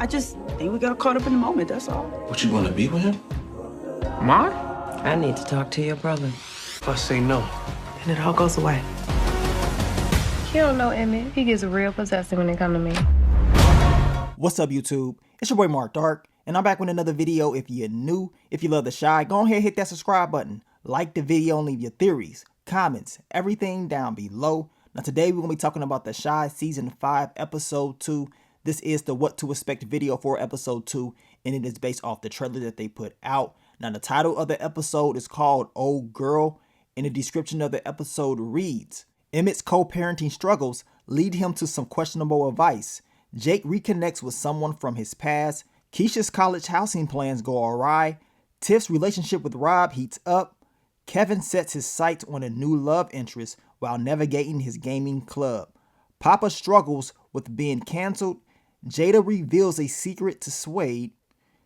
I just think we got caught up in the moment, that's all. What, you want to be with him? Mine? I need to talk to your brother. If I say no, And it all goes away. You don't know Emmett. He gets real possessive when it comes to me. What's up, YouTube? It's your boy Mark Dark, and I'm back with another video. If you're new, if you love The Chi, go ahead and hit that subscribe button. Like the video and leave your theories, comments, everything down below. Now today we're going to be talking about The Chi Season 5, Episode 2. This is the What to Expect video for Episode 2, and it is based off the trailer that they put out. Now the title of the episode is called Oh Girl, and the description of the episode reads, Emmett's co-parenting struggles lead him to some questionable advice. Jake reconnects with someone from his past. Keisha's college housing plans go awry. Tiff's relationship with Rob heats up. Kevin sets his sights on a new love interest while navigating his gaming club. Papa struggles with being canceled. Jada reveals a secret to Swade.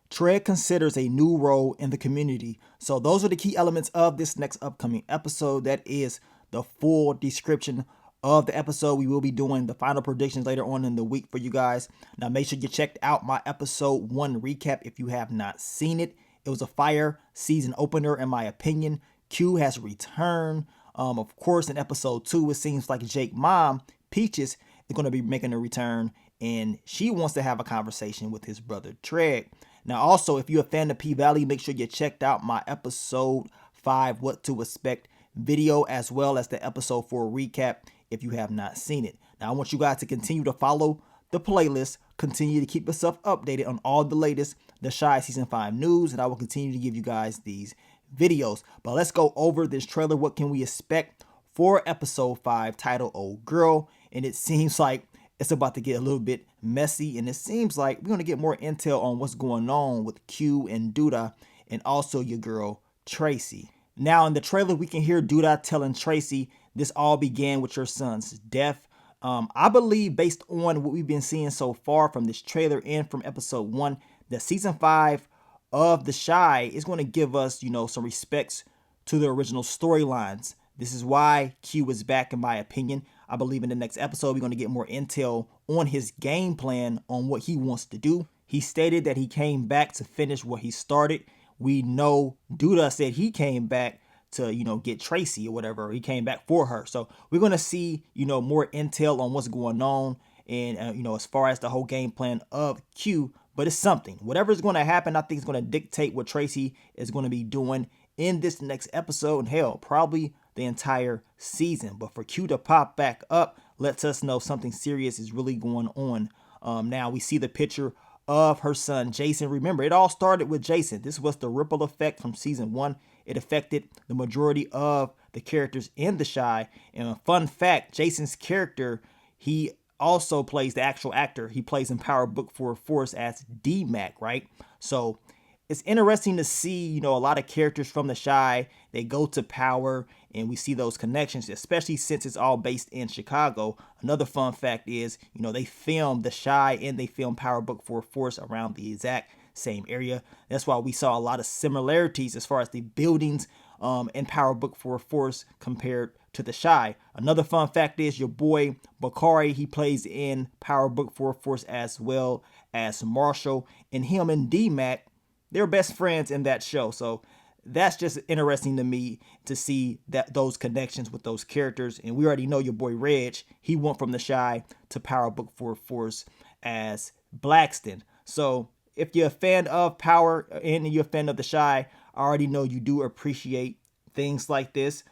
Tread considers a new role in the community. So those are the key elements of this next upcoming episode. That is the full description of the episode. We will be doing the final predictions later on in the week for you guys. Now make sure you checked out my episode 1 recap if you have not seen it. It was a fire season opener in my opinion. Q has returned. Of course, in episode 2, it seems like Jake's mom, Peaches, is going to be making a return, and she wants to have a conversation with his brother Tread. Now also, if you're a fan of P-Valley, make sure you checked out my episode 5 What to Expect video, as well as the episode 4 recap if you have not seen it. Now I want you guys to continue to follow the playlist, continue to keep yourself updated on all the latest The Chi Season 5 news, and I will continue to give you guys these videos. But let's go over this trailer. What can we expect for episode 5, titled Oh Girl? And it seems like it's about to get a little bit messy, and it seems like we're going to get more intel on what's going on with Q and Duda, and also your girl Tracy. Now in the trailer we can hear Duda telling Tracy, this all began with your son's death. I believe, based on what we've been seeing so far from this trailer and from episode 1, that season 5 of The Chi is going to give us, some respects to the original storylines. This is why Q is back, in my opinion. I believe in the next episode we're going to get more intel on his game plan, on what he wants to do. He stated that he came back to finish what he started. We know Duda said he came back to, get Tracy or whatever. He came back for her. So we're going to see, more intel on what's going on, and, as far as the whole game plan of Q. But it's something. Whatever is going to happen, I think it's going to dictate what Tracy is going to be doing in this next episode, and hell, probably the entire season. But for Q to pop back up lets us know something serious is really going on. Now we see the picture of her son Jason. Remember, it all started with Jason. This was the ripple effect from season 1. It affected the majority of the characters in The Chi. And a fun fact, Jason's character, he also plays the actual actor. He plays in Power Book 4 Force as D-Mac, right? So it's interesting to see, a lot of characters from The Chi, they go to Power, and we see those connections, especially since it's all based in Chicago. Another fun fact is, they filmed The Chi and they filmed Power Book 4 Force around the exact same area. That's why we saw a lot of similarities as far as the buildings in Power Book 4 Force compared to The Chi. Another fun fact is your boy Bakari, he plays in Power Book 4 Force as well as Marshall, and him and D-Mac, they're best friends in that show. So that's just interesting to me to see that those connections with those characters. And we already know your boy Reg, he went from The Chi to Power Book 4 Force as Blackston. So if you're a fan of Power and you're a fan of The Chi, I already know you do appreciate things like this.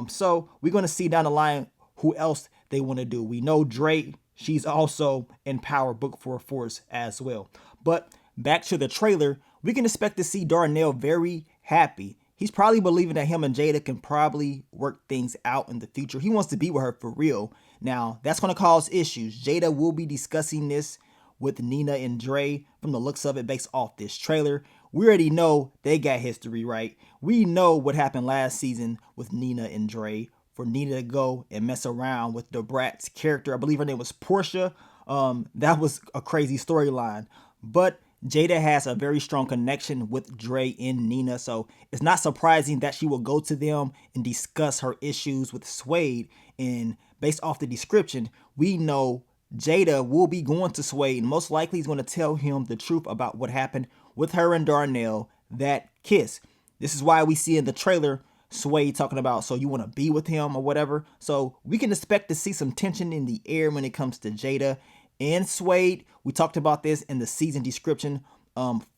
So we're going to see down the line who else they want to do. We know Dre, she's also in Power Book 4 Force as well. But back to the trailer, we can expect to see Darnell very happy. He's probably believing that him and Jada can probably work things out in the future. He wants to be with her for real. Now, that's going to cause issues. Jada will be discussing this with Nina and Dre from the looks of it based off this trailer. We already know they got history, right? We know what happened last season with Nina and Dre. For Nina to go and mess around with the Brat's character, I believe her name was Portia. That was a crazy storyline. But Jada has a very strong connection with Dre and Nina, so it's not surprising that she will go to them and discuss her issues with Swade. And based off the description, we know Jada will be going to Swade, and most likely he's going to tell him the truth about what happened with her and Darnell, that kiss. This is why we see in the trailer Swade talking about, so you want to be with him or whatever. So we can expect to see some tension in the air when it comes to Jada and Swade. We talked about this in the season description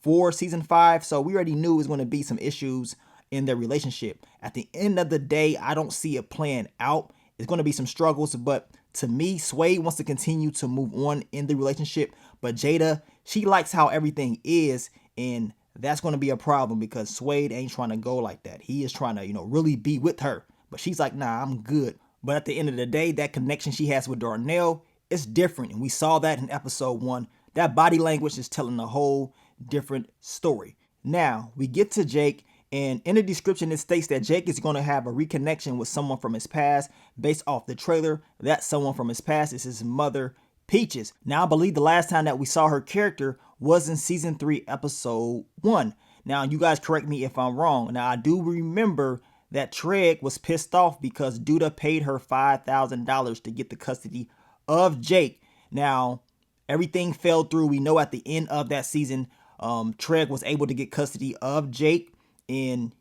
for season 5, so we already knew it was going to be some issues in their relationship. At the end of the day, I don't see it playing out. It's going to be some struggles, but to me, Swade wants to continue to move on in the relationship, but Jada, she likes how everything is, and that's going to be a problem because Swade ain't trying to go like that. He is trying to, really be with her, but she's like, nah, I'm good. But at the end of the day, that connection she has with Darnell is different, and we saw that in episode 1. That body language is telling a whole different story. Now, we get to Jake, and in the description, it states that Jake is going to have a reconnection with someone from his past. Based off the trailer, that someone from his past is his mother, Peaches. Now, I believe the last time that we saw her character was in season 3, episode 1. Now, you guys correct me if I'm wrong. Now, I do remember that Treg was pissed off because Duda paid her $5,000 to get the custody of Jake. Now, everything fell through. We know at the end of that season, Treg was able to get custody of Jake, and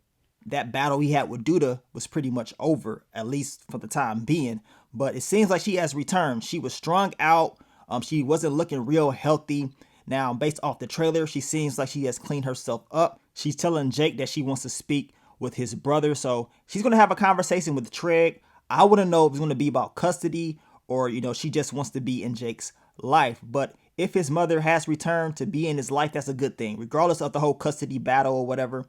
that battle he had with Duda was pretty much over, at least for the time being. But it seems like she has returned. She was strung out. She wasn't looking real healthy. Now, based off the trailer, she seems like she has cleaned herself up. She's telling Jake that she wants to speak with his brother. So she's going to have a conversation with Treg. I wouldn't know if it's going to be about custody or, she just wants to be in Jake's life. But if his mother has returned to be in his life, that's a good thing. Regardless of the whole custody battle or whatever,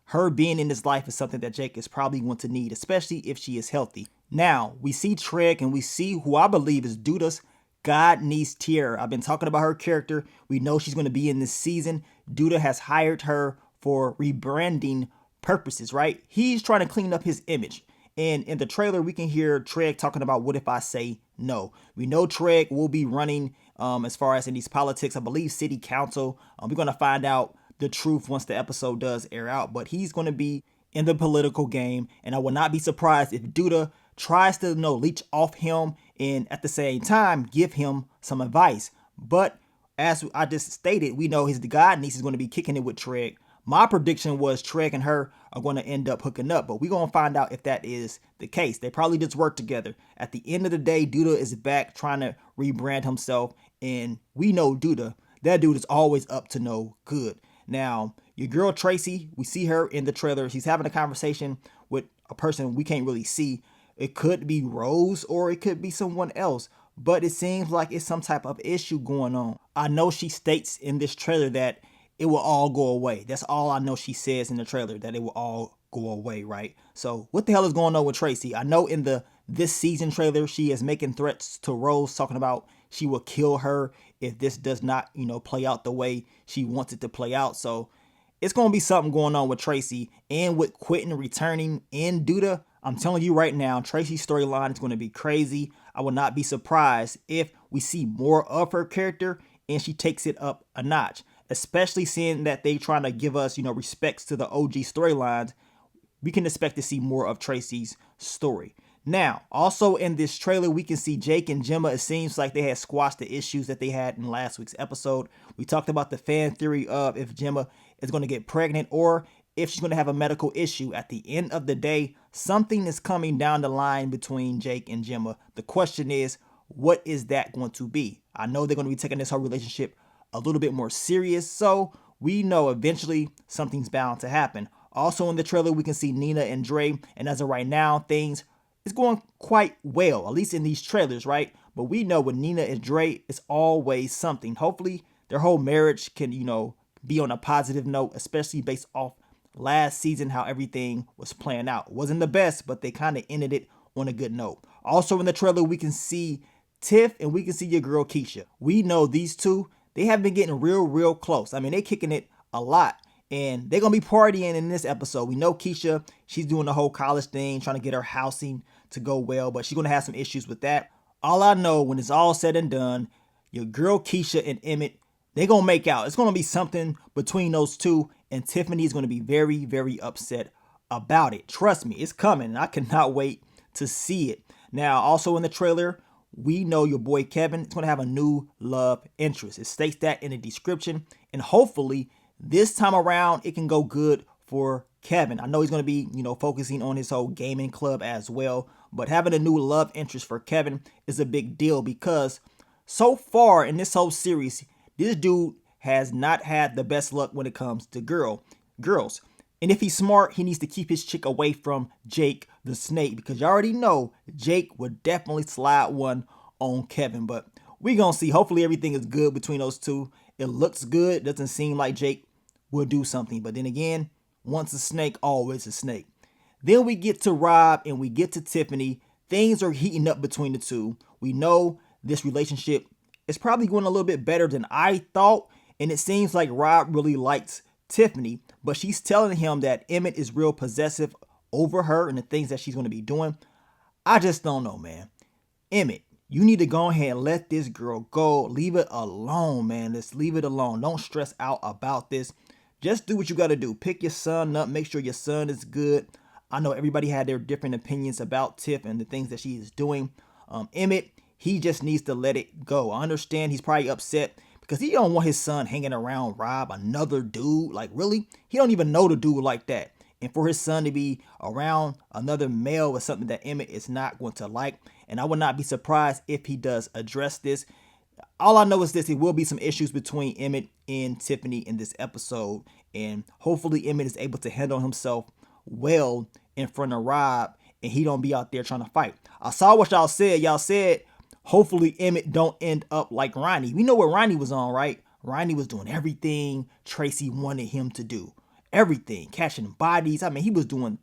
her being in his life is something that Jake is probably going to need, especially if she is healthy. Now, we see Treg and we see who I believe is Duda's god niece Tiara. I've been talking about her character. We know she's going to be in this season. Duda has hired her for rebranding purposes, right? He's trying to clean up his image. And in the trailer, we can hear Treg talking about what if I say no. We know Treg will be running as far as in these politics, I believe city council. We're going to find out the truth once the episode does air out. But he's going to be in the political game. And I will not be surprised if Duda tries to leech off him and at the same time give him some advice. But as I just stated, we know his god niece is going to be kicking it with Treg. My prediction was Treg and her are going to end up hooking up, but we're going to find out if that is the case. They probably just work together. At the end of the day, Duda is back trying to rebrand himself, and we know Duda. That dude is always up to no good. Now, your girl Tracy, we see her in the trailer. She's having a conversation with a person we can't really see. It could be Rose or it could be someone else, but it seems like it's some type of issue going on. I know she states in this trailer that it will all go away. That's all I know she says in the trailer, that it will all go away, right? So what the hell is going on with Tracy? I know in the this season trailer, she is making threats to Rose, talking about she will kill her if this does not, play out the way she wants it to play out. So it's going to be something going on with Tracy, and with Quentin returning in Duda. I'm telling you right now, Tracy's storyline is going to be crazy. I will not be surprised if we see more of her character and she takes it up a notch, especially seeing that they trying to give us, respects to the OG storylines. We can expect to see more of Tracy's story. Now, also in this trailer, we can see Jake and Gemma. It seems like they had squashed the issues that they had in last week's episode. We talked about the fan theory of if Gemma is going to get pregnant or if she's going to have a medical issue. At the end of the day, something is coming down the line between Jake and Gemma. The question is, what is that going to be? I know they're going to be taking this whole relationship a little bit more serious, so we know eventually something's bound to happen. Also in the trailer, we can see Nina and Dre, and as of right now, things is going quite well, at least in these trailers, right? But we know with Nina and Dre, it's always something. Hopefully, their whole marriage can, be on a positive note, especially based off last season, how everything was playing out. It wasn't the best, but they kind of ended it on a good note. Also in the trailer, we can see Tiff and we can see your girl Keisha. We know these two, they have been getting real close. I mean, they kicking it a lot. And they're going to be partying in this episode. We know Keisha, she's doing the whole college thing, trying to get her housing to go well, but she's going to have some issues with that. All I know, when it's all said and done, your girl Keisha and Emmett, they're going to make out. It's going to be something between those two, and Tiffany is going to be very upset about it. Trust me, it's coming, and I cannot wait to see it. Now, also in the trailer, we know your boy Kevin is going to have a new love interest. It states that in the description, and hopefully this time around it can go good for Kevin. I know he's going to be, focusing on his whole gaming club as well, but having a new love interest for Kevin is a big deal because so far in this whole series, this dude has not had the best luck when it comes to girls. And if he's smart, he needs to keep his chick away from Jake the Snake, because you already know Jake would definitely slide one on Kevin. But we're going to see. Hopefully everything is good between those two. It looks good. Doesn't seem like Jake will do something. But then again, once a snake, always a snake. Then we get to Rob and we get to Tiffany. Things are heating up between the two. We know this relationship is probably going a little bit better than I thought. And it seems like Rob really likes Tiffany, but she's telling him that Emmett is real possessive over her and the things that she's going to be doing. I just don't know, man. Emmett, you need to go ahead and let this girl go. Leave it alone, man. Let's leave it alone. Don't stress out about this. Just do what you got to do. Pick your son up. Make sure your son is good. I know everybody had their different opinions about Tiff and the things that she is doing. Emmett, he just needs to let it go. I understand he's probably upset because he don't want his son hanging around Rob, another dude. Like, really? He don't even know the dude like that. And for his son to be around another male is something that Emmett is not going to like. And I would not be surprised if he does address this. All I know is this: there will be some issues between Emmett and Tiffany in this episode. And hopefully Emmett is able to handle himself well in front of Rob and he don't be out there trying to fight. I saw what y'all said. Y'all said hopefully Emmett don't end up like Ronnie. We know what Ronnie was on, right? Ronnie was doing everything Tracy wanted him to do. Everything. Catching bodies. I mean, he was doing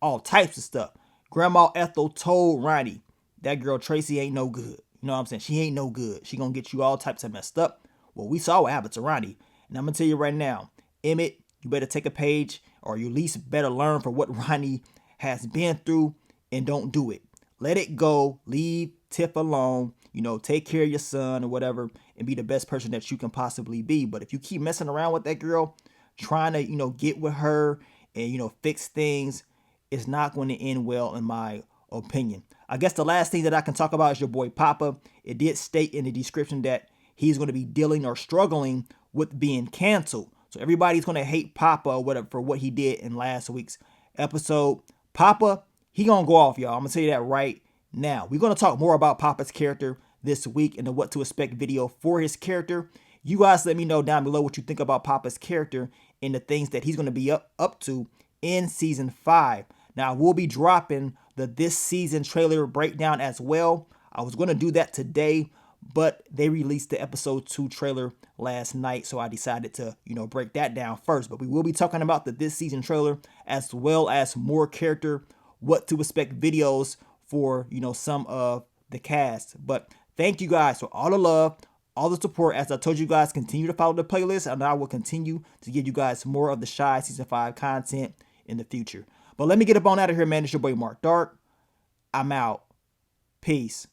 all types of stuff. Grandma Ethel told Ronnie, that girl Tracy ain't no good. You know what I'm saying? She ain't no good. She gonna get you all types of messed up. Well, we saw what happened to Ronnie. And I'm gonna tell you right now, Emmett, you better take a page, or you at least better learn from what Ronnie has been through and don't do it. Let it go. Leave Tiff alone. Take care of your son or whatever and be the best person that you can possibly be. But if you keep messing around with that girl, trying to, get with her and, fix things, it's not going to end well in my opinion. I guess the last thing that I can talk about is your boy Papa. It did state in the description that he's going to be dealing or struggling with being canceled. So everybody's going to hate Papa or whatever for what he did in last week's episode. Papa, he going to go off, y'all. I'm going to tell you that right now. We're going to talk more about Papa's character this week in the what to expect video for his character. You guys let me know down below what you think about Papa's character and the things that he's going to be up to in season 5. Now, we'll be dropping the this season trailer breakdown as well. I was going to do that today, but they released the episode 2 trailer last night, so I decided to, break that down first. But we will be talking about the this season trailer as well as more character what to expect videos for, some of the cast. But thank you guys for all the love, all the support. As I told you guys, continue to follow the playlist, and I will continue to give you guys more of the Shy Season 5 content in the future. But let me get up on out of here, man. It's your boy Mark Dark. I'm out. Peace.